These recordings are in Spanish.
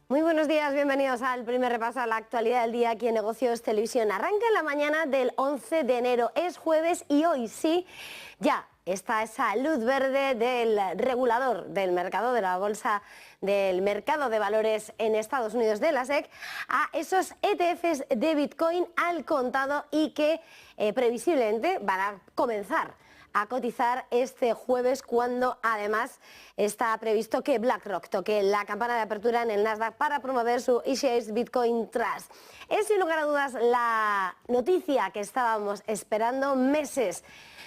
Muy buenos días, bienvenidos al primer repaso a la actualidad del día aquí en Negocios Televisión. Arranca en la mañana del 11 de enero, es jueves y hoy sí, ya está esa luz verde del regulador del mercado, de la bolsa del mercado de valores en Estados Unidos, de la SEC, a esos ETFs de Bitcoin al contado y que previsiblemente van a comenzar a cotizar este jueves, cuando además está previsto que BlackRock toque la campana de apertura en el Nasdaq para promover su eShares Bitcoin Trust. Es sin lugar a dudas la noticia que estábamos esperando, meses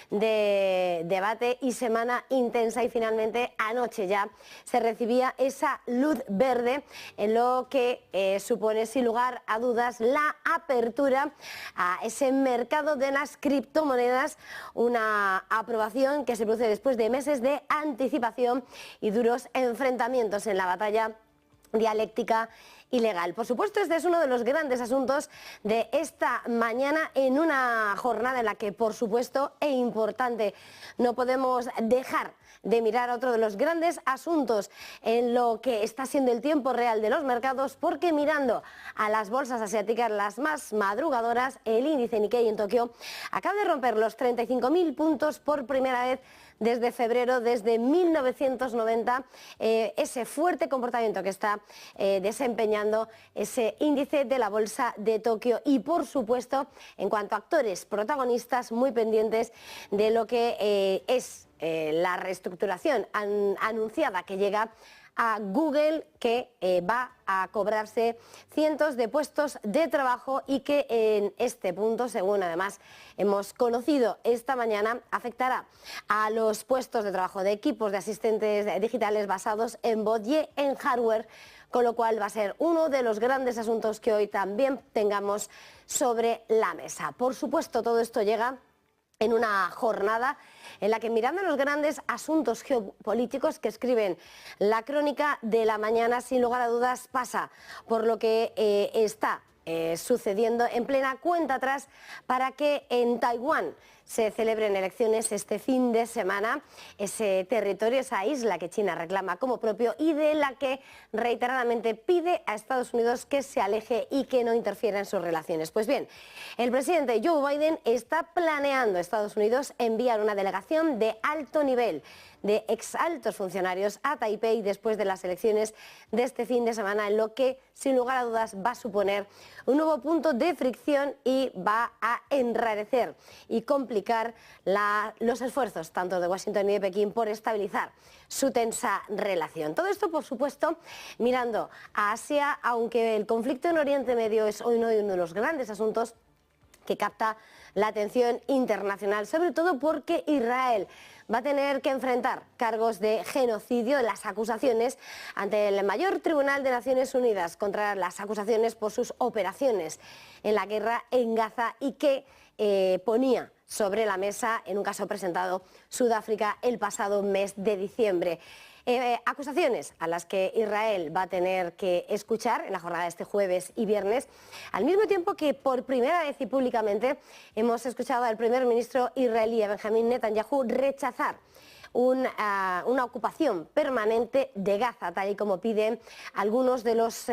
de debate y semana intensa, y finalmente anoche ya se recibía esa luz verde en lo que supone sin lugar a dudas la apertura a ese mercado de las criptomonedas, una aprobación que se produce después de meses de anticipación y duros enfrentamientos en la batalla dialéctica ilegal. Por supuesto, este es uno de los grandes asuntos de esta mañana, en una jornada en la que, por supuesto, e importante, no podemos dejar de mirar otro de los grandes asuntos en lo que está siendo el tiempo real de los mercados, porque mirando a las bolsas asiáticas, las más madrugadoras, el índice Nikkei en Tokio acaba de romper los 35.000 puntos por primera vez desde febrero, desde 1990, ese fuerte comportamiento que está desempeñando ese índice de la bolsa de Tokio. Y por supuesto, en cuanto a actores protagonistas, muy pendientes de lo que es la reestructuración anunciada que llega a Google, que va a cobrarse cientos de puestos de trabajo y que en este punto, según además hemos conocido esta mañana, afectará a los puestos de trabajo de equipos de asistentes digitales basados en voz y en hardware, con lo cual va a ser uno de los grandes asuntos que hoy también tengamos sobre la mesa. Por supuesto, todo esto llega en una jornada en la que, mirando los grandes asuntos geopolíticos que escriben la crónica de la mañana, sin lugar a dudas pasa por lo que está sucediendo en plena cuenta atrás para que en Taiwán se celebren elecciones este fin de semana, ese territorio, esa isla que China reclama como propio y de la que reiteradamente pide a Estados Unidos que se aleje y que no interfiera en sus relaciones. Pues bien, el presidente Joe Biden está planeando a Estados Unidos enviar una delegación de alto nivel de exaltos funcionarios a Taipei después de las elecciones de este fin de semana, en lo que sin lugar a dudas va a suponer un nuevo punto de fricción y va a enrarecer y complicar los esfuerzos tanto de Washington y de Pekín por estabilizar su tensa relación. Todo esto, por supuesto, mirando a Asia, aunque el conflicto en Oriente Medio es hoy uno de los grandes asuntos que capta la atención internacional, sobre todo porque Israel va a tener que enfrentar cargos de genocidio, las acusaciones ante el mayor tribunal de Naciones Unidas contra las acusaciones por sus operaciones en la guerra en Gaza, y que ponía sobre la mesa en un caso presentado Sudáfrica el pasado mes de diciembre. Acusaciones a las que Israel va a tener que escuchar en la jornada de este jueves y viernes, al mismo tiempo que por primera vez y públicamente hemos escuchado al primer ministro israelí Benjamín Netanyahu rechazar una ocupación permanente de Gaza, tal y como piden algunos de los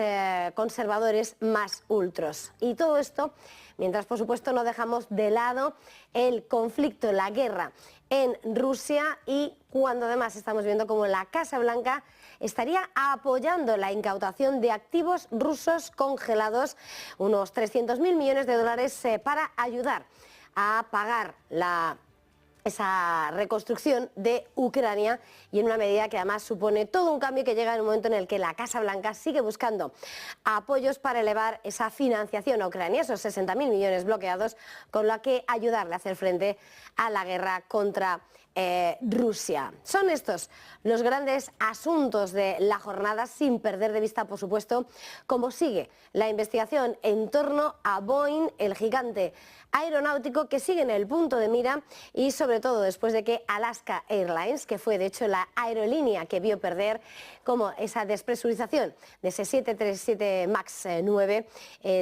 conservadores más ultros. Y todo esto mientras, por supuesto, no dejamos de lado el conflicto, la guerra en Rusia, y cuando además estamos viendo cómo la Casa Blanca estaría apoyando la incautación de activos rusos congelados, unos 300.000 millones de dólares, para ayudar a pagar esa reconstrucción de Ucrania, y en una medida que además supone todo un cambio que llega en un momento en el que la Casa Blanca sigue buscando apoyos para elevar esa financiación a Ucrania, esos 60.000 millones bloqueados, con lo que ayudarle a hacer frente a la guerra contra Rusia. Son estos los grandes asuntos de la jornada, sin perder de vista, por supuesto, cómo sigue la investigación en torno a Boeing, el gigante aeronáutico que sigue en el punto de mira, y sobre todo después de que Alaska Airlines, que fue de hecho la aerolínea que vio perder como esa despresurización de ese 737 MAX 9,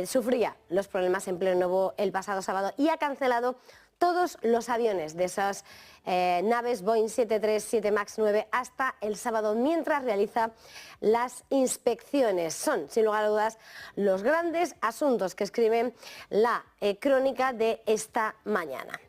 sufría los problemas en pleno vuelo el pasado sábado y ha cancelado todos los aviones de esas naves Boeing 737 MAX 9 hasta el sábado mientras realiza las inspecciones. Son, sin lugar a dudas, los grandes asuntos que escribe la crónica de esta mañana.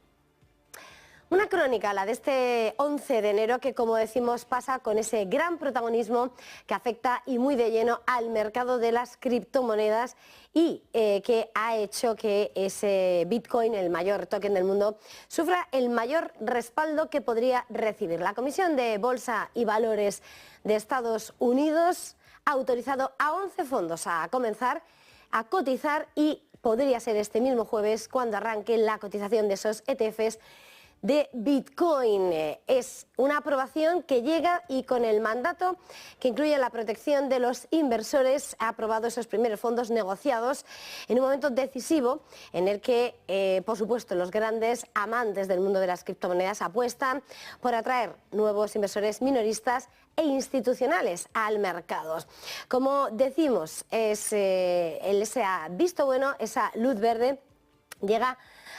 Una crónica, la de este 11 de enero, que como decimos pasa con ese gran protagonismo que afecta y muy de lleno al mercado de las criptomonedas y que ha hecho que ese Bitcoin, el mayor token del mundo, sufra el mayor respaldo que podría recibir. La Comisión de Bolsa y Valores de Estados Unidos ha autorizado a 11 fondos a comenzar a cotizar y podría ser este mismo jueves cuando arranque la cotización de esos ETFs de Bitcoin. Es una aprobación que llega y con el mandato que incluye la protección de los inversores ha aprobado esos primeros fondos negociados en un momento decisivo en el que, por supuesto, los grandes amantes del mundo de las criptomonedas apuestan por atraer nuevos inversores minoristas e institucionales al mercado. Como decimos, ese visto bueno, esa luz verde llega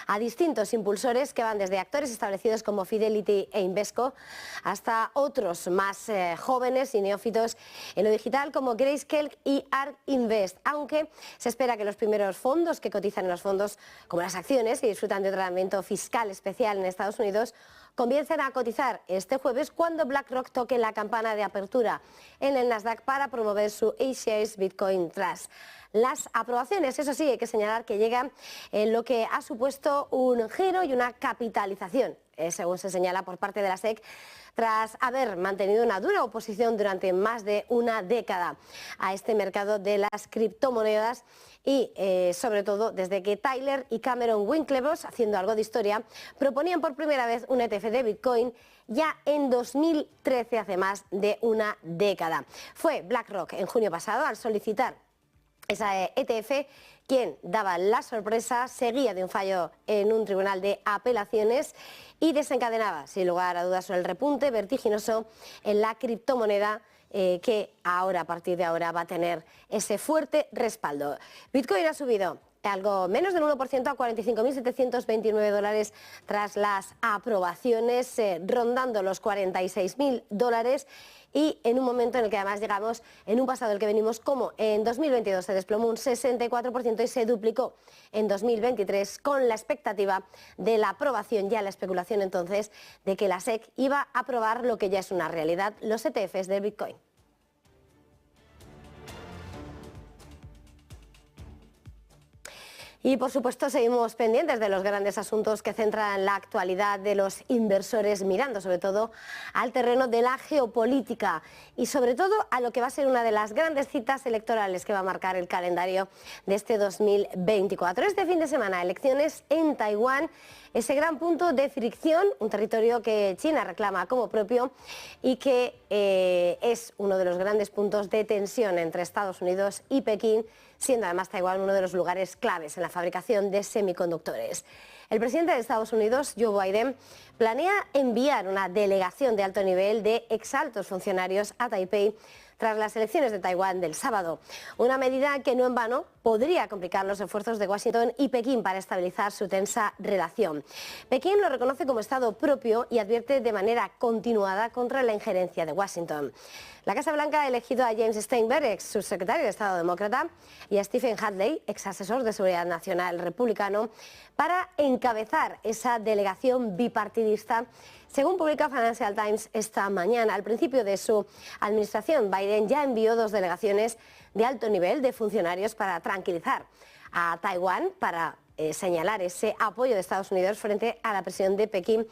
a distintos impulsores que van desde actores establecidos como Fidelity e Invesco hasta otros más jóvenes y neófitos en lo digital como Grayscale y ARK Invest, aunque se espera que los primeros fondos que cotizan en los fondos, como las acciones que disfrutan de tratamiento fiscal especial en Estados Unidos, comiencen a cotizar este jueves cuando BlackRock toque la campana de apertura en el Nasdaq para promover su A-Shares Bitcoin Trust. Las aprobaciones, eso sí, hay que señalar que llegan en lo que ha supuesto un giro y una capitalización, según se señala por parte de la SEC, tras haber mantenido una dura oposición durante más de una década a este mercado de las criptomonedas y sobre todo desde que Tyler y Cameron Winklevoss, haciendo algo de historia, proponían por primera vez un ETF de Bitcoin ya en 2013, hace más de una década. Fue BlackRock en junio pasado al solicitar esa ETF quien daba la sorpresa, seguía de un fallo en un tribunal de apelaciones y desencadenaba, sin lugar a dudas, el repunte vertiginoso en la criptomoneda que ahora, a partir de ahora, va a tener ese fuerte respaldo. Bitcoin ha subido algo menos del 1% a $45.729 tras las aprobaciones, rondando los $46.000 y en un momento en el que además llegamos en un pasado el que venimos como en 2022 se desplomó un 64% y se duplicó en 2023 con la expectativa de la aprobación, ya la especulación entonces de que la SEC iba a aprobar lo que ya es una realidad, los ETFs del Bitcoin. Y por supuesto seguimos pendientes de los grandes asuntos que centran la actualidad de los inversores, mirando sobre todo al terreno de la geopolítica y sobre todo a lo que va a ser una de las grandes citas electorales que va a marcar el calendario de este 2024. Este fin de semana, elecciones en Taiwán, ese gran punto de fricción, un territorio que China reclama como propio y que es uno de los grandes puntos de tensión entre Estados Unidos y Pekín, siendo además Taiwán uno de los lugares claves en la fabricación de semiconductores. El presidente de Estados Unidos, Joe Biden, planea enviar una delegación de alto nivel de exaltos funcionarios a Taipei tras las elecciones de Taiwán del sábado. Una medida que no en vano podría complicar los esfuerzos de Washington y Pekín para estabilizar su tensa relación. Pekín lo reconoce como Estado propio y advierte de manera continuada contra la injerencia de Washington. La Casa Blanca ha elegido a James Steinberg, ex subsecretario de Estado demócrata, y a Stephen Hadley, ex asesor de seguridad nacional republicano, para encabezar esa delegación bipartidista. Según publica Financial Times esta mañana, al principio de su administración, Biden ya envió 2 delegaciones de alto nivel de funcionarios para tranquilizar a Taiwán, para señalar ese apoyo de Estados Unidos frente a la presión de Pekín,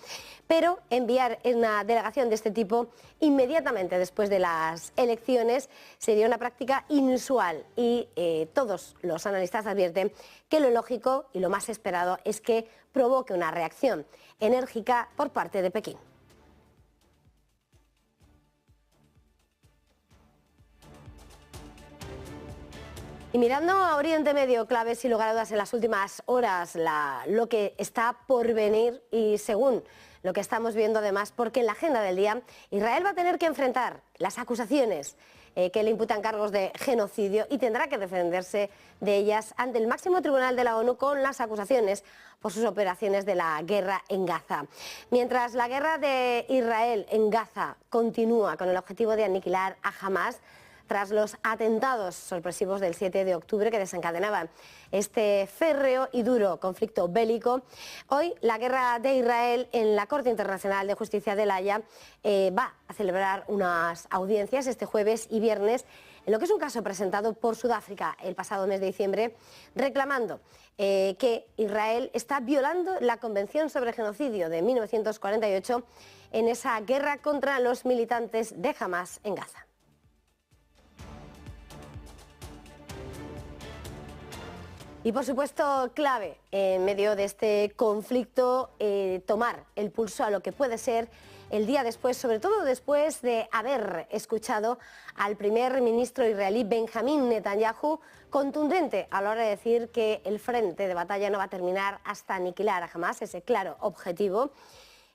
pero enviar una delegación de este tipo inmediatamente después de las elecciones sería una práctica inusual y todos los analistas advierten que lo lógico y lo más esperado es que provoque una reacción enérgica por parte de Pekín. Y mirando a Oriente Medio, claves sin lugar a dudas en las últimas horas, lo que está por venir y según lo que estamos viendo además, porque en la agenda del día Israel va a tener que enfrentar las acusaciones que le imputan cargos de genocidio y tendrá que defenderse de ellas ante el máximo tribunal de la ONU con las acusaciones por sus operaciones de la guerra en Gaza. Mientras la guerra de Israel en Gaza continúa con el objetivo de aniquilar a Hamás, tras los atentados sorpresivos del 7 de octubre que desencadenaban este férreo y duro conflicto bélico, hoy la guerra de Israel en la Corte Internacional de Justicia de La Haya va a celebrar unas audiencias este jueves y viernes en lo que es un caso presentado por Sudáfrica el pasado mes de diciembre, reclamando que Israel está violando la Convención sobre Genocidio de 1948 en esa guerra contra los militantes de Hamás en Gaza. Y por supuesto, clave en medio de este conflicto tomar el pulso a lo que puede ser el día después, sobre todo después de haber escuchado al primer ministro israelí Benjamín Netanyahu contundente a la hora de decir que el frente de batalla no va a terminar hasta aniquilar a Hamás, ese claro objetivo,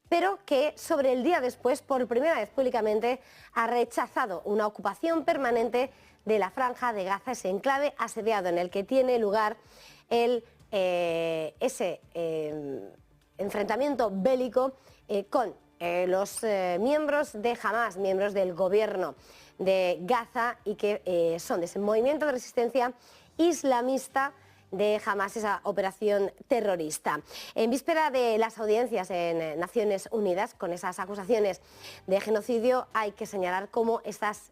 pero que sobre el día después, por primera vez públicamente, ha rechazado una ocupación permanente de la Franja de Gaza, ese enclave asediado en el que tiene lugar ese enfrentamiento bélico con los miembros de Hamás, miembros del gobierno de Gaza y que son de ese movimiento de resistencia islamista de Hamás, esa operación terrorista. En víspera de las audiencias en Naciones Unidas, con esas acusaciones de genocidio, hay que señalar cómo estas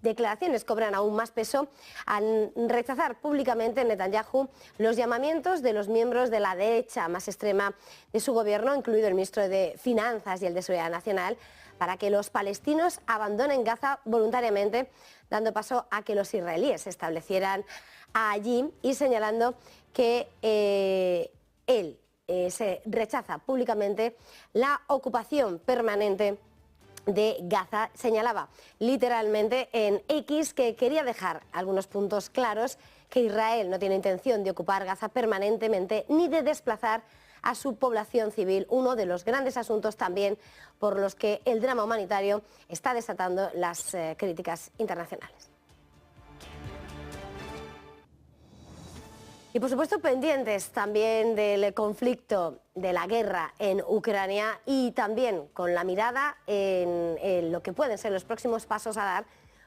declaraciones cobran aún más peso al rechazar públicamente Netanyahu los llamamientos de los miembros de la derecha más extrema de su gobierno, incluido el ministro de Finanzas y el de Seguridad Nacional, para que los palestinos abandonen Gaza voluntariamente, dando paso a que los israelíes se establecieran allí y señalando que él se rechaza públicamente la ocupación permanente de Gaza. Señalaba literalmente en X que quería dejar algunos puntos claros, que Israel no tiene intención de ocupar Gaza permanentemente ni de desplazar a su población civil, uno de los grandes asuntos también por los que el drama humanitario está desatando las críticas internacionales. Y por supuesto pendientes también del conflicto, de la guerra en Ucrania y también con la mirada en lo que pueden ser los próximos pasos a dar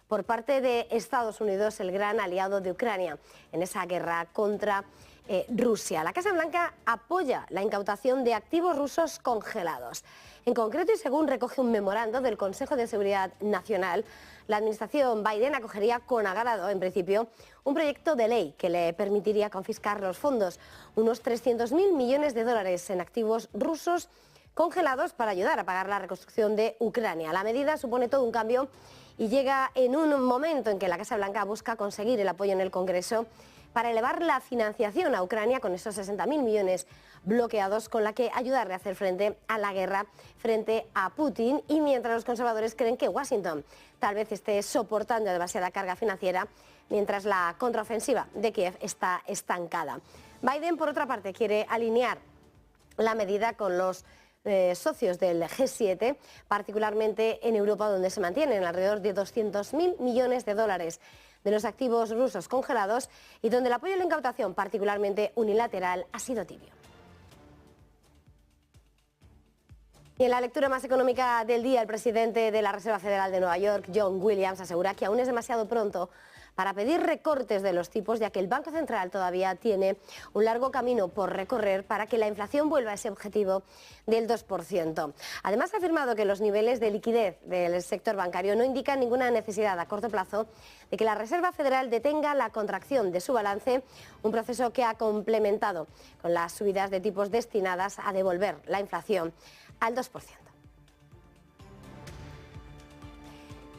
por parte de Estados Unidos, el gran aliado de Ucrania en esa guerra contra Rusia. La Casa Blanca apoya la incautación de activos rusos congelados. En concreto, y según recoge un memorando del Consejo de Seguridad Nacional, la administración Biden acogería con agrado, en principio, un proyecto de ley que le permitiría confiscar los fondos, unos 300.000 millones de dólares en activos rusos congelados para ayudar a pagar la reconstrucción de Ucrania. La medida supone todo un cambio y llega en un momento en que la Casa Blanca busca conseguir el apoyo en el Congreso para elevar la financiación a Ucrania con esos 60.000 millones bloqueados, con la que ayudarle a hacer frente a la guerra frente a Putin, y mientras los conservadores creen que Washington tal vez esté soportando demasiada carga financiera mientras la contraofensiva de Kiev está estancada. Biden, por otra parte, quiere alinear la medida con los socios del G7, particularmente en Europa, donde se mantienen alrededor de 200.000 millones de dólares de los activos rusos congelados y donde el apoyo a la incautación, particularmente unilateral, ha sido tibio. Y en la lectura más económica del día, el presidente de la Reserva Federal de Nueva York, John Williams, asegura que aún es demasiado pronto para pedir recortes de los tipos, ya que el Banco Central todavía tiene un largo camino por recorrer para que la inflación vuelva a ese objetivo del 2%. Además, ha afirmado que los niveles de liquidez del sector bancario no indican ninguna necesidad a corto plazo de que la Reserva Federal detenga la contracción de su balance, un proceso que ha complementado con las subidas de tipos destinadas a devolver la inflación al 2%.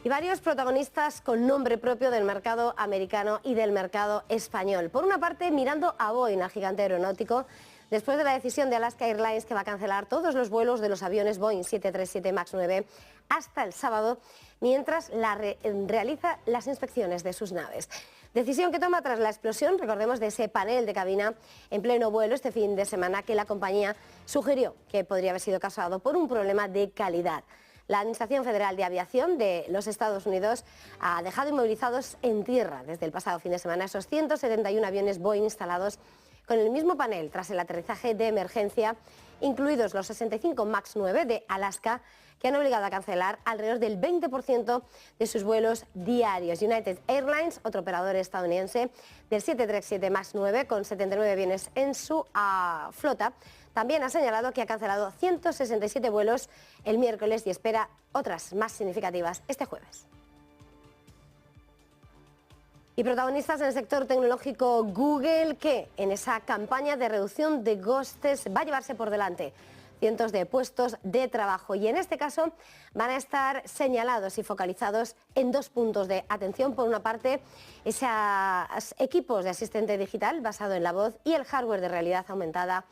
Y varios protagonistas con nombre propio del mercado americano y del mercado español. Por una parte, mirando a Boeing, al gigante aeronáutico, después de la decisión de Alaska Airlines que va a cancelar todos los vuelos de los aviones Boeing 737 MAX 9 hasta el sábado, mientras realiza las inspecciones de sus naves. Decisión que toma tras la explosión, recordemos, de ese panel de cabina en pleno vuelo este fin de semana, que la compañía sugirió que podría haber sido causado por un problema de calidad. La Administración Federal de Aviación de los Estados Unidos ha dejado inmovilizados en tierra desde el pasado fin de semana esos 171 aviones Boeing instalados con el mismo panel tras el aterrizaje de emergencia, incluidos los 65 MAX 9 de Alaska, que han obligado a cancelar alrededor del 20% de sus vuelos diarios. United Airlines, otro operador estadounidense del 737 MAX 9 con 79 aviones en su flota, también ha señalado que ha cancelado 167 vuelos el miércoles y espera otras más significativas este jueves. Y protagonistas en el sector tecnológico Google, que en esa campaña de reducción de costes va a llevarse por delante cientos de puestos de trabajo, y en este caso van a estar señalados y focalizados en dos puntos de atención. Por una parte, esos equipos de asistente digital basado en la voz y el hardware de realidad aumentada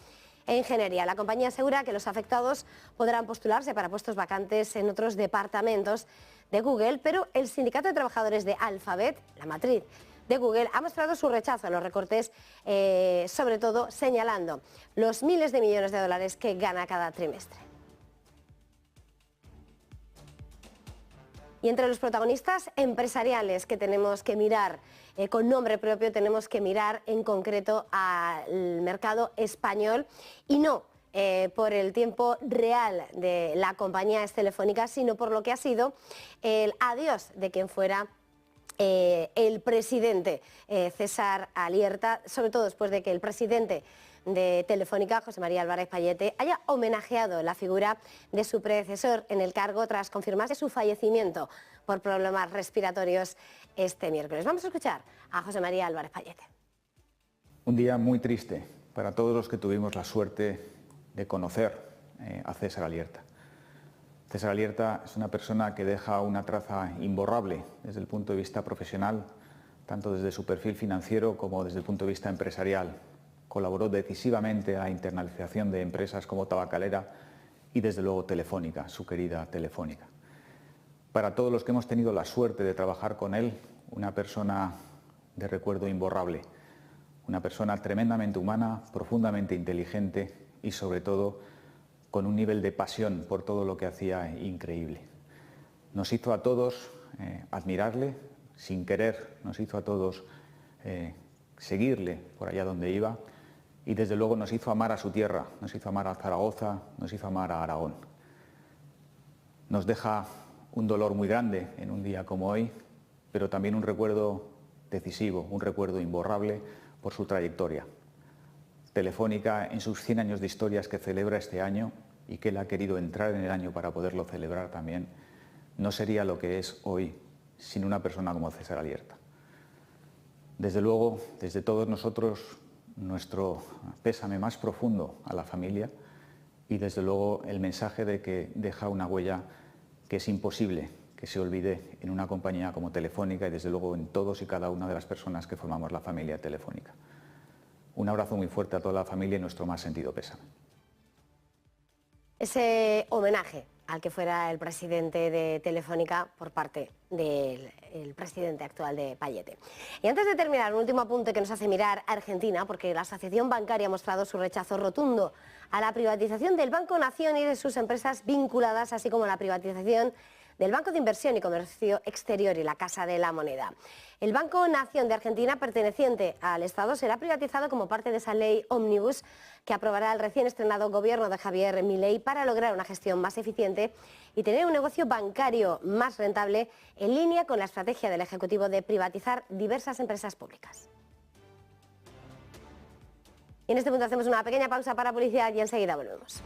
e ingeniería. La compañía asegura que los afectados podrán postularse para puestos vacantes en otros departamentos de Google, pero el Sindicato de Trabajadores de Alphabet, la matriz de Google, ha mostrado su rechazo a los recortes, sobre todo señalando los miles de millones de dólares que gana cada trimestre. Y entre los protagonistas empresariales que tenemos que mirar con nombre propio, tenemos que mirar en concreto al mercado español, y no por el tiempo real de la compañía Telefónica, sino por lo que ha sido el adiós de quien fuera el presidente César Alierta, sobre todo después de que el presidente de Telefónica, José María Álvarez Pallete, haya homenajeado la figura de su predecesor en el cargo tras confirmarse su fallecimiento por problemas respiratorios este miércoles. Vamos a escuchar a José María Álvarez Pallete. Un día muy triste para todos los que tuvimos la suerte de conocer a César Alierta. César Alierta es una persona que deja una traza imborrable desde el punto de vista profesional, tanto desde su perfil financiero como desde el punto de vista empresarial. Colaboró decisivamente a la internalización de empresas como Tabacalera y desde luego Telefónica, su querida Telefónica. Para todos los que hemos tenido la suerte de trabajar con él, una persona de recuerdo imborrable, una persona tremendamente humana, profundamente inteligente y sobre todo con un nivel de pasión por todo lo que hacía increíble. Nos hizo a todos admirarle, sin querer, nos hizo a todos seguirle por allá donde iba, y desde luego nos hizo amar a su tierra, nos hizo amar a Zaragoza, nos hizo amar a Aragón. Nos deja un dolor muy grande en un día como hoy, pero también un recuerdo decisivo, un recuerdo imborrable por su trayectoria. Telefónica, en sus 100 años de historias que celebra este año, y que él ha querido entrar en el año para poderlo celebrar también, no sería lo que es hoy sin una persona como César Alierta. Desde luego, desde todos nosotros, nuestro pésame más profundo a la familia, y desde luego el mensaje de que deja una huella que es imposible que se olvide en una compañía como Telefónica y desde luego en todos y cada una de las personas que formamos la familia Telefónica. Un abrazo muy fuerte a toda la familia y nuestro más sentido pésame. Ese homenaje al que fuera el presidente de Telefónica por parte del presidente actual de Pallete. Y antes de terminar, un último apunte que nos hace mirar a Argentina, porque la Asociación Bancaria ha mostrado su rechazo rotundo a la privatización del Banco Nación y de sus empresas vinculadas, así como la privatización del Banco de Inversión y Comercio Exterior y la Casa de la Moneda. El Banco Nación de Argentina, perteneciente al Estado, será privatizado como parte de esa ley ómnibus que aprobará el recién estrenado gobierno de Javier Milei para lograr una gestión más eficiente y tener un negocio bancario más rentable, en línea con la estrategia del Ejecutivo de privatizar diversas empresas públicas. Y en este punto hacemos una pequeña pausa para publicidad y enseguida volvemos.